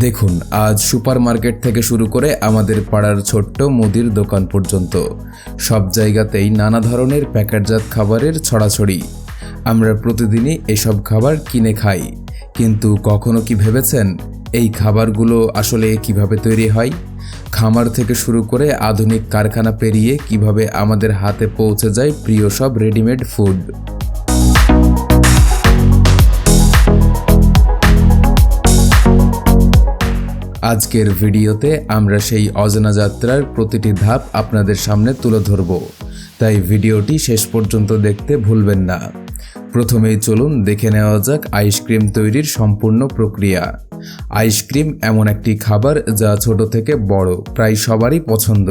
দেখুন, আজ সুপারমার্কেট থেকে শুরু করে আমাদের পাড়ার ছোট্ট মুদির দোকান পর্যন্ত সব জায়গাতেই নানা ধরনের প্যাকেটজাত খাবারের ছড়াছড়ি। আমরা প্রতিদিনই এসব খাবার কিনে খাই, কিন্তু কখনো কি ভেবেছেন এই খাবারগুলো আসলে কিভাবে তৈরি হয়? খামার থেকে শুরু করে আধুনিক কারখানা পেরিয়ে কিভাবে আমাদের হাতে পৌঁছে যায় প্রিয় সব রেডিমেড ফুড। আজকের ভিডিওতে আমরা সেই অজানা যাত্রার প্রতিটি ধাপ আপনাদের সামনে তুলে ধরব, তাই ভিডিওটি শেষ পর্যন্ত দেখতে ভুলবেন না। প্রথমেই চলুন দেখে নেওয়া যাক আইসক্রিম তৈরির সম্পূর্ণ প্রক্রিয়া। আইসক্রিম এমন একটি খাবার যা ছোট থেকে বড় প্রায় সবারই পছন্দ,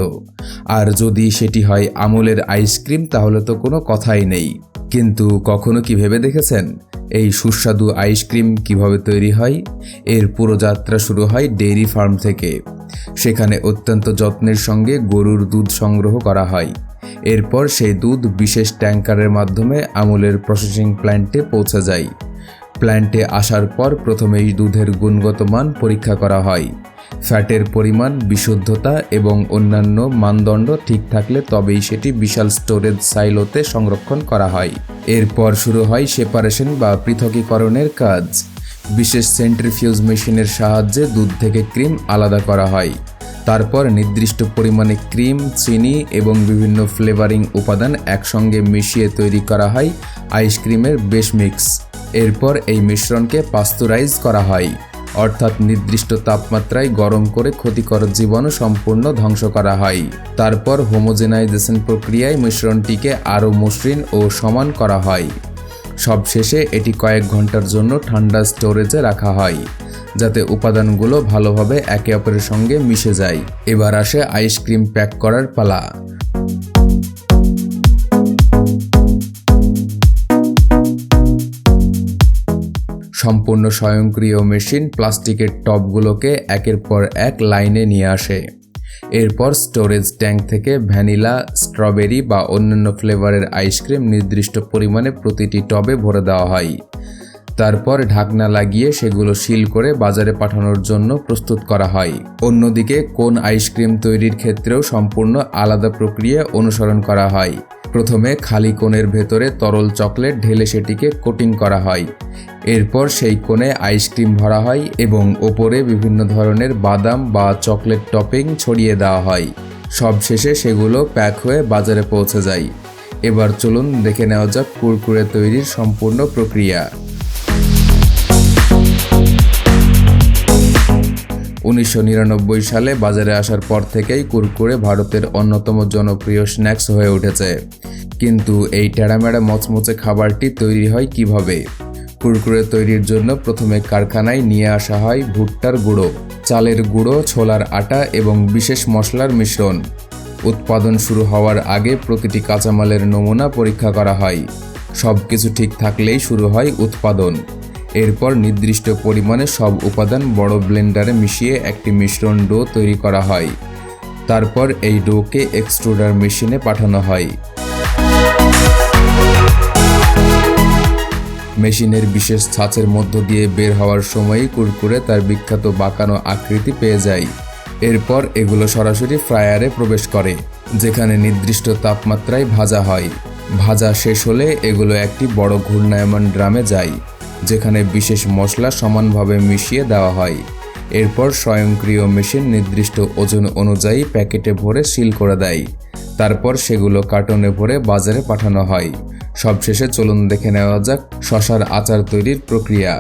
আর যদি সেটি হয় আমুলের আইসক্রিম তাহলে তো কোনো কথাই নেই। কিন্তু কখনো কি ভেবে দেখেছেন এই সুস্বাদু আইসক্রিম কিভাবে তৈরি হয়? এর পুরো যাত্রা শুরু হয় ডেইরি ফার্ম থেকে। সেখানে অত্যন্ত যত্নের সঙ্গে গরুর দুধ সংগ্রহ করা হয়। এরপর সেই দুধ বিশেষ ট্যাঙ্কারের মাধ্যমে আমুলের প্রসেসিং প্ল্যান্টে পৌঁছে যায়। প্ল্যান্টে আসার পর প্রথমেই দুধের গুণগত মান পরীক্ষা করা হয়। ফ্যাটের পরিমাণ, বিশুদ্ধতা এবং অন্যান্য মানদণ্ড ঠিক থাকলে তবেই সেটি বিশাল স্টোরেজ সাইলোতে সংরক্ষণ করা হয়। এরপর শুরু হয় সেপারেশন বা পৃথকীকরণের কাজ। বিশেষ সেন্ট্রিফিউজ মেশিনের সাহায্যে দুধ থেকে ক্রিম আলাদা করা হয়। তারপর নির্দিষ্ট পরিমাণে ক্রিম, চিনি এবং বিভিন্ন ফ্লেভারিং উপাদান একসঙ্গে মিশিয়ে তৈরি করা হয় আইসক্রিমের বেস মিক্স। এরপর এই মিশ্রণকে পাস্তুরাইজ করা হয়, অর্থাৎ নির্দিষ্ট তাপমাত্রায় গরম করে ক্ষতিকর জীবাণু সম্পূর্ণ ধ্বংস করা হয়। তারপর হোমোজেনাইজেশন প্রক্রিয়ায় মিশ্রণটিকে আরও মসৃণ ও সমান করা হয়। সবশেষে এটি কয়েক ঘন্টার জন্য ঠান্ডা স্টোরেজে রাখা হয়, যাতে উপাদানগুলো ভালোভাবে একে অপরের সঙ্গে মিশে যায়। এবার আসে আইসক্রিম প্যাক করার পালা। সম্পূর্ণ স্বয়ংক্রিয় মেশিন প্লাস্টিকের টবগুলোকে একের পর এক লাইনে নিয়ে আসে। এরপর স্টোরেজ ট্যাঙ্ক থেকে ভ্যানিলা, স্ট্রবেরি বা অন্যান্য ফ্লেভারের আইসক্রিম নির্দিষ্ট পরিমাণে প্রতিটি টবে ভরে দেওয়া হয়। তারপর ঢাকনা লাগিয়ে সেগুলো সিল করে বাজারে পাঠানোর জন্য প্রস্তুত করা হয়। অন্যদিকে কোন আইসক্রিম তৈরির ক্ষেত্রেও সম্পূর্ণ আলাদা প্রক্রিয়া অনুসরণ করা হয়। প্রথমে খালি কোণের ভেতরে তরল চকলেট ঢেলে সেটিকে কোটিং করা হয়। এরপর সেই কোণে আইসক্রিম ভরা হয় এবং ওপরে বিভিন্ন ধরনের বাদাম বা চকলেট টপিং ছড়িয়ে দেওয়া হয়। সবশেষে সেগুলো প্যাক হয়ে বাজারে পৌঁছে যায়। এবার চলুন দেখে নেওয়া যাক কুরকুরে তৈরির সম্পূর্ণ প্রক্রিয়া। 1999 সালে বাজারে আসার পর থেকেই কুরকুরে ভারতের অন্যতম জনপ্রিয় স্ন্যাক্স হয়ে উঠেছে। কিন্তু এই টেড়ামেড়া মচমচে খাবারটি তৈরি হয় কিভাবে? কুরকুরে তৈরির জন্য প্রথমে কারখানায় নিয়ে আসা হয় ভুট্টার গুঁড়ো, চালের গুঁড়ো, ছোলার আটা এবং বিশেষ মশলার মিশ্রণ। উৎপাদন শুরু হওয়ার আগে প্রতিটি কাঁচামালের নমুনা পরীক্ষা করা হয়। সব কিছু ঠিক থাকলেই শুরু হয় উৎপাদন। এরপর নির্দিষ্ট পরিমাণে সব উপাদান বড় ব্লেন্ডারে মিশিয়ে একটি মিশ্রণ ডো তৈরি করা হয়। তারপর এই ডোকে এক্সট্রুডার মেশিনে পাঠানো হয়। মেশিনের বিশেষ ছাঁচের মধ্য দিয়ে বের হওয়ার সময়ই কুরকুরে তার বিখ্যাত বাঁকানো আকৃতি পেয়ে যায়। এরপর এগুলো সরাসরি ফ্রায়ারে প্রবেশ করে, যেখানে নির্দিষ্ট তাপমাত্রায় ভাজা হয়। ভাজা শেষ হলে এগুলো একটি বড় ঘূর্ণায়মান ড্রামে যায়, যেখানে বিশেষ মশলা সমানভাবে মিশিয়ে দেওয়া হয়। এরপর স্বয়ংক্রিয় মেশিন নির্দিষ্ট ওজন অনুযায়ী প্যাকেটে ভরে সিল করে দেয়। তারপর সেগুলো কার্টনে ভরে বাজারে পাঠানো হয়। সবশেষে চলুন দেখে নেওয়া যাক শসার আচার তৈরির প্রক্রিয়া।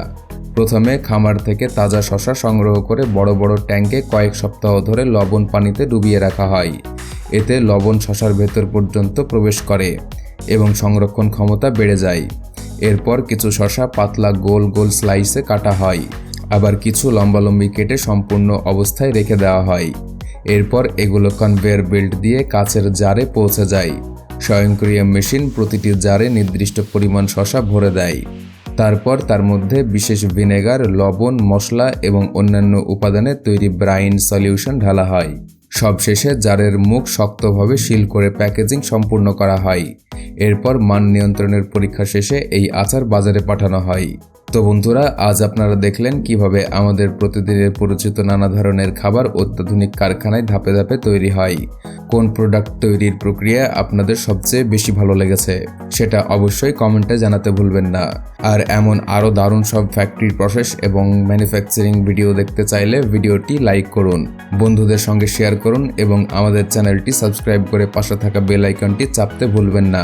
প্রথমে খামার থেকে তাজা শসা সংগ্রহ করে বড় বড় ট্যাঙ্কে কয়েক সপ্তাহ ধরে লবণ পানিতে ডুবিয়ে রাখা হয়। এতে লবণ শসার ভেতর পর্যন্ত প্রবেশ করে এবং সংরক্ষণ ক্ষমতা বেড়ে যায়। এরপর কিছু শসা পাতলা গোল গোল স্লাইসে কাটা হয়, আবার কিছু লম্বালম্বি কেটে সম্পূর্ণ অবস্থায় রেখে দেওয়া হয়। এরপর এগুলো কনভেয়ার বেল্ট দিয়ে কাচের জারে পৌঁছে যায়। স্বয়ংক্রিয় মেশিন প্রতিটি জারে নির্দিষ্ট পরিমাণ শসা ভরে দেয়। তারপর তার মধ্যে বিশেষ ভিনেগার, লবণ, মশলা এবং অন্যান্য উপাদানের তৈরি ব্রাইন সলিউশন ঢালা হয়। সবশেষে জারের মুখ শক্তভাবে সিল করে প্যাকেজিং সম্পূর্ণ করা হয়। এরপর মান নিয়ন্ত্রণের পরীক্ষা শেষে এই আচার বাজারে পাঠানো হয়। তো বন্ধুরা, আজ আপনারা দেখলেন কিভাবে আমাদের প্রতিদিনের পরিচিত নানা ধরনের খাবার অত্যাধুনিক কারখানায় ধাপে ধাপে তৈরি হয়। কোন প্রোডাক্ট তৈরির প্রক্রিয়া আপনাদের সবচেয়ে বেশি ভালো লেগেছে সেটা অবশ্যই কমেন্টে জানাতে ভুলবেন না। আর এমন আরও দারুণ সব ফ্যাক্টরি প্রসেস এবং ম্যানুফ্যাকচারিং ভিডিও দেখতে চাইলে ভিডিওটি লাইক করুন, বন্ধুদের সঙ্গে শেয়ার করুন এবং আমাদের চ্যানেলটি সাবস্ক্রাইব করে পাশে থাকা বেল আইকনটি চাপতে ভুলবেন না।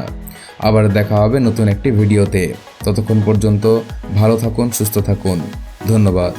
আবার দেখা হবে নতুন একটি ভিডিওতে। ততক্ষণ পর্যন্ত ভালো থাকুন, সুস্থ থাকুন। ধন্যবাদ।